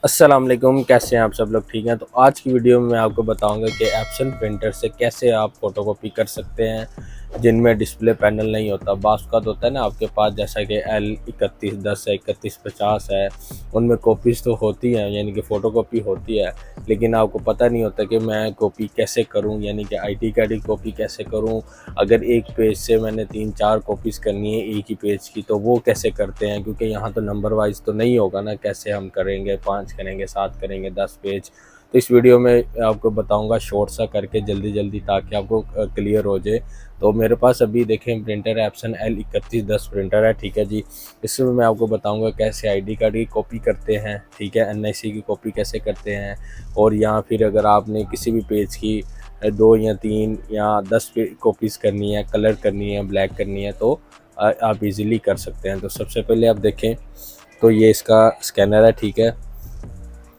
अस्सलाम वालेकुम, कैसे हैं आप सब लोग? ठीक हैं। तो आज की वीडियो में मैं आपको बताऊंगा कि एप्सन प्रिंटर से कैसे आप फ़ोटोकॉपी कर सकते हैं जिनमें डिस्प्ले पैनल नहीं होता। बाज़ औक़ात होता है ना आपके पास, जैसा कि L3110 है, 3150 है, उनमें कॉपीज़ तो होती हैं, यानी कि फ़ोटोकॉपी होती है, लेकिन आपको पता नहीं होता कि मैं कॉपी कैसे करूं, यानी कि आईडी कार्ड की कॉपी कैसे करूं। अगर एक पेज से मैंने 3-4 कॉपीज़ करनी है एक ही पेज की, तो वो कैसे करते हैं, क्योंकि यहाँ तो नंबर वाइज तो नहीं होगा ना। कैसे हम करेंगे, 5 करेंगे, 7 करेंगे, 10 पेज। तो इस वीडियो में आपको बताऊंगा शॉर्ट सा करके जल्दी जल्दी, ताकि आपको क्लियर हो जाए। तो मेरे पास अभी देखें प्रिंटर एप्सन L3110 प्रिंटर है, ठीक है जी। इसमें मैं आपको बताऊंगा कैसे आईडी कार्ड की कॉपी करते हैं, ठीक है, एनआईसी की कॉपी कैसे करते हैं। और या फिर अगर आपने किसी भी पेज की 2 या 3 या 10 कॉपीज़ करनी है, कलर करनी है, ब्लैक करनी है, तो आप इजीली कर सकते हैं। तो सबसे पहले आप देखें तो ये इसका स्कैनर है, ठीक है।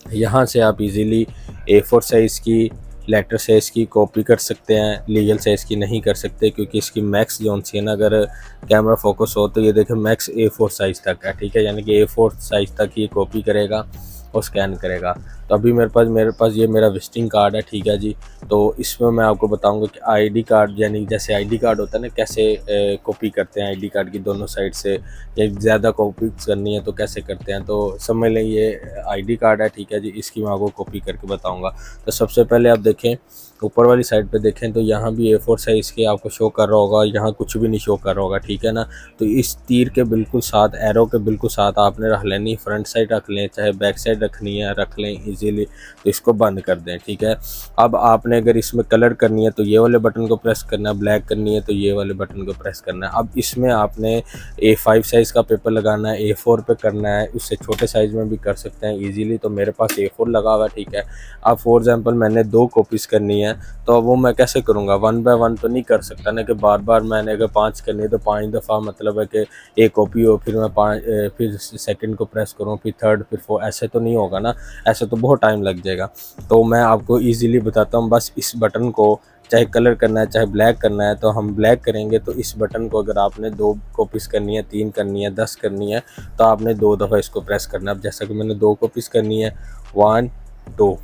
यहाँ से आप इजीली A4 साइज़ की, लेटर साइज़ की कॉपी कर सकते हैं। लीगल साइज़ की नहीं कर सकते, क्योंकि इसकी मैक्स जो सी है ना, अगर कैमरा फोकस हो तो ये देखें मैक्स A4 साइज़ तक है, ठीक है, यानी कि A4 साइज़ तक ये कॉपी करेगा और स्कैन करेगा। तो अभी मेरे पास ये मेरा विजिटिंग कार्ड है, ठीक है जी। तो इसमें मैं आपको बताऊंगा कि आईडी कार्ड, यानी जैसे आईडी कार्ड होता है ना, कैसे कॉपी करते हैं आईडी कार्ड की दोनों साइड से, या ज़्यादा कॉपी करनी है तो कैसे करते हैं। तो समझ लें ये आईडी कार्ड है, ठीक है जी, इसकी मैं आपको कॉपी करके बताऊंगा। तो सबसे पहले आप देखें ऊपर वाली साइड पे देखें तो यहाँ भी A4 साइज़ के आपको शो कर रहा होगा, यहाँ कुछ भी नहीं शो कर रहा होगा, ठीक है ना। तो इस तीर के बिल्कुल साथ, एरो के बिल्कुल साथ आपने रख लेनी, फ्रंट साइड रख लें, चाहे बैक साइड रखनी है रख लें इजीली। तो इसको बंद कर दें, ठीक है। अब आपने अगर इसमें कलर करनी है तो ये वाले बटन को प्रेस करना है, ब्लैक करनी है तो ये वाले बटन को प्रेस करना है। अब इसमें आपने A5 साइज़ का पेपर लगाना है, A4 पे करना है, उससे छोटे साइज़ में भी कर सकते हैं ईजीली। तो मेरे पास A4 लगा हुआ, ठीक है। अब फॉर एग्जांपल मैंने 2 कॉपीज़ करनी है, तो वो मैं कैसे करूँगा, 1 बाय 1 तो नहीं कर सकता ना, कि बार बार मैंने अगर 5 करनी है तो 5 दफ़ा, मतलब है कि एक कॉपी हो, फिर मैं 5 फिर सेकंड को प्रेस करूँ, फिर थर्ड, फिर 4, ऐसे तो नहीं होगा ना, ऐसे तो बहुत टाइम लग जाएगा। तो मैं आपको ईज़िली बताता हूँ, बस इस बटन को चाहे कलर करना है चाहे ब्लैक करना है, तो हम ब्लैक करेंगे। तो इस बटन को अगर आपने 2 कॉपीज़ करनी है, 3 करनी है, 10 करनी है, तो आपने 2 दफ़ा इसको प्रेस करना है। अब जैसा कि मैंने 2 कॉपीज़ करनी है, 1 2,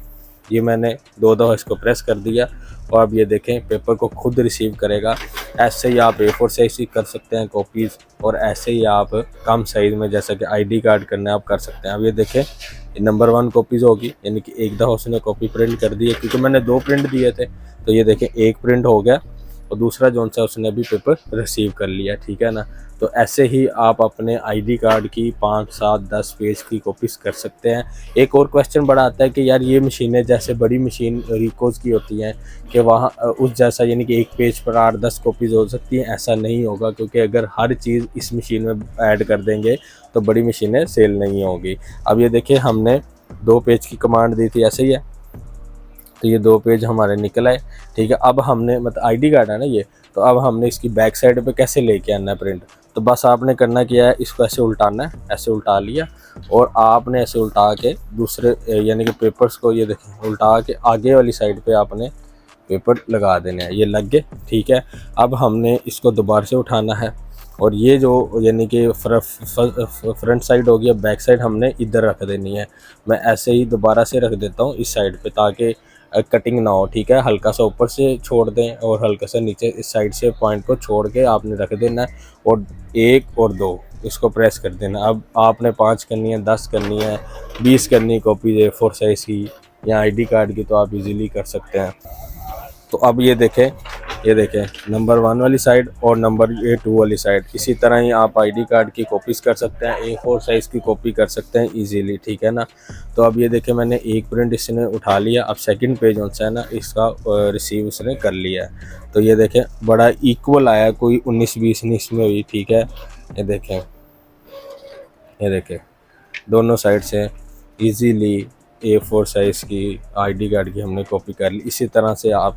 ये मैंने 2 दफ़ा इसको प्रेस कर दिया, और अब ये देखें पेपर को खुद रिसीव करेगा। ऐसे ही आप A4 साइज़ की कर सकते हैं कॉपीज़, और ऐसे ही आप कम साइज़ में, जैसा कि आईडी कार्ड करना है, आप कर सकते हैं। अब ये देखें नंबर 1 कॉपीज़ होगी, यानी कि एक दफ़ा उसने कॉपी प्रिंट कर दी है, क्योंकि मैंने 2 प्रिंट दिए थे। तो ये देखें एक प्रिंट हो गया, और दूसरा जो सा उसने अभी पेपर रिसीव कर लिया, ठीक है ना। तो ऐसे ही आप अपने आईडी कार्ड की 5, 7, 10 पेज की कॉपीज़ कर सकते हैं। एक और क्वेश्चन बड़ा आता है कि यार ये मशीनें जैसे बड़ी मशीन रिकोज़ की होती हैं, कि वहाँ उस जैसा, यानी कि एक पेज पर 8-10 कॉपीज़ हो सकती हैं। ऐसा नहीं होगा, क्योंकि अगर हर चीज़ इस मशीन में ऐड कर देंगे तो बड़ी मशीनें सेल नहीं होगी। अब ये देखिए हमने 2 पेज की कमांड दी थी, ऐसे ही है। तो ये 2 पेज हमारे निकल आए, ठीक है। अब हमने, मतलब आईडी कार्ड है ना ये, तो अब हमने इसकी बैक साइड पे कैसे लेके आना है प्रिंट। तो बस आपने करना क्या है, इसको ऐसे उल्टाना है, ऐसे उल्टा लिया, और आपने ऐसे उल्टा के दूसरे, यानी कि पेपर्स को, ये देखें, उल्टा के आगे वाली साइड पे आपने पेपर लगा देने हैं। ये लग गए, ठीक है। अब हमने इसको दोबारा से उठाना है, और ये जो, यानी कि फ्रंट साइड होगी, अब बैक साइड हमने इधर रख देनी है। मैं ऐसे ही दोबारा से रख देता हूँ इस साइड पे, ताकि कटिंग ना हो, ठीक है। हल्का सा ऊपर से छोड़ दें, और हल्का सा नीचे इस साइड से पॉइंट को छोड़ के आपने रख देना है, और 1 और 2 इसको प्रेस कर देना। अब आपने 5 करनी है, 10 करनी है, 20 करनी है कॉपी A4 साइज़ की या आईडी कार्ड की, तो आप इजीली कर सकते हैं। तो अब ये देखें नंबर 1 वाली साइड और नंबर 2 वाली साइड, इसी तरह ही आप आईडी कार्ड की कॉपीज़ कर सकते हैं, A4 साइज़ की कॉपी कर सकते हैं इजीली, ठीक है ना। तो अब ये देखें मैंने एक प्रिंट इसने उठा लिया। अब सेकंड पेज जो है ना, इसका रिसीव उसने कर लिया है। तो ये देखें बड़ा इक्वल आया, कोई 19-20 नहीं इसमें हुई, ठीक है। ये देखें दोनों साइड से ईजीली A4 साइज़ की आईडी कार्ड की हमने कॉपी कर ली। इसी तरह से आप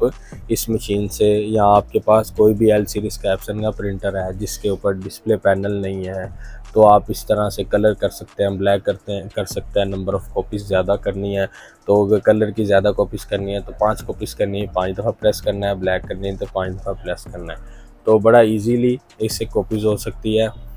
इस मशीन से, या आपके पास कोई भी L सीरीज़ का एप्सन का प्रिंटर है जिसके ऊपर डिस्प्ले पैनल नहीं है, तो आप इस तरह से कलर कर सकते हैं, ब्लैक कर सकते हैं। नंबर ऑफ़ कॉपीज़ ज़्यादा करनी है, तो अगर कलर की ज़्यादा कॉपीज़ करनी है तो 5 कॉपीज़ करनी है, 5 दफ़ा प्रेस करना है। ब्लैक करनी है तो 5 दफ़ा प्रेस करना है। तो बड़ा ईजीली इससे कॉपीज़ हो सकती है।